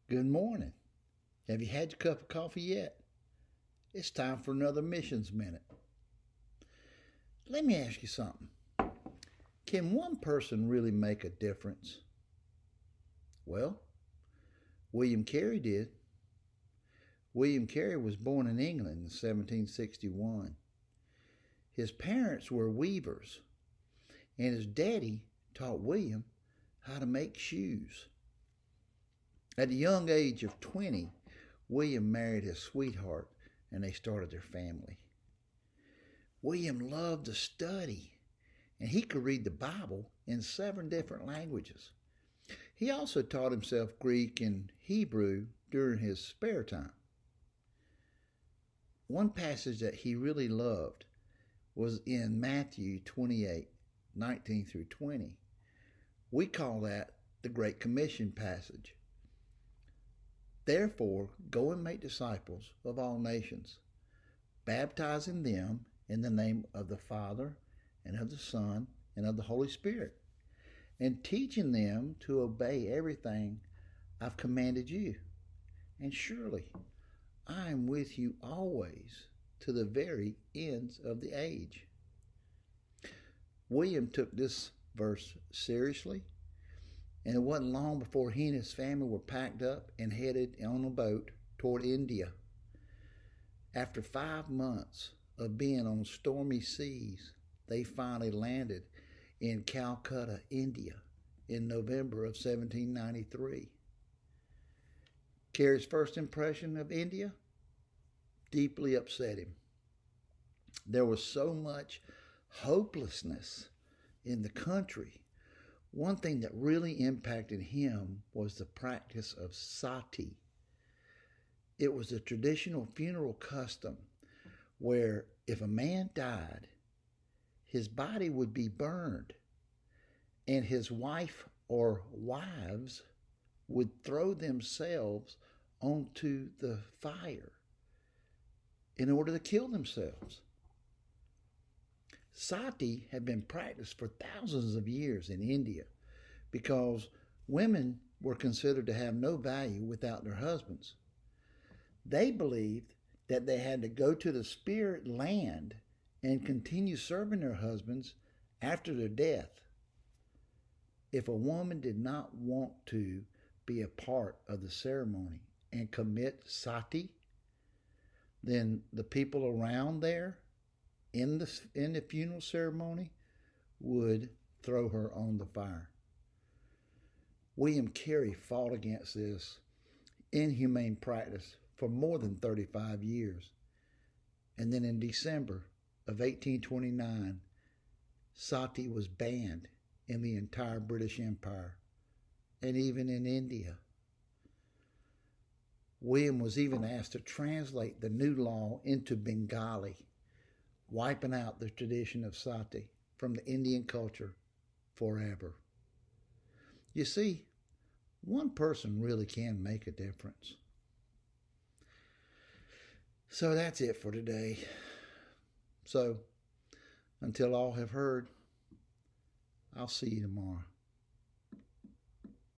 Good morning. Have you had your cup of coffee yet? It's time for another Missions Minute. Let me ask you something. Can one person really make a difference? Well, William Carey did. William Carey was born in England in 1761. His parents were weavers, and his daddy taught William how to make shoes. At the young age of 20, William married his sweetheart and they started their family. William loved to study and he could read the Bible in 7 different languages. He also taught himself Greek and Hebrew during his spare time. One passage that he really loved was in Matthew 28:19 through 20. We call that the Great Commission passage. Therefore, go and make disciples of all nations, baptizing them in the name of the Father and of the Son and of the Holy Spirit, and teaching them to obey everything I've commanded you. And surely I am with you always to the very ends of the age. William took this verse seriously, and it wasn't long before he and his family were packed up and headed on a boat toward India. After 5 months of being on stormy seas, they finally landed in Calcutta, India, in November of 1793. Carey's first impression of India deeply upset him. There was so much hopelessness in the country. One thing that really impacted him was the practice of sati. It was a traditional funeral custom where if a man died, his body would be burned and his wife or wives would throw themselves onto the fire in order to kill themselves. Sati had been practiced for thousands of years in India because women were considered to have no value without their husbands. They believed that they had to go to the spirit land and continue serving their husbands after their death. If a woman did not want to be a part of the ceremony and commit sati, then the people around there in the funeral ceremony would throw her on the fire. William Carey fought against this inhumane practice for more than 35 years. And then in December of 1829, sati was banned in the entire British Empire and even in India. William was even asked to translate the new law into Bengali, wiping out the tradition of sati from the Indian culture forever. You see, one person really can make a difference. So that's it for today. So, until all have heard, I'll see you tomorrow.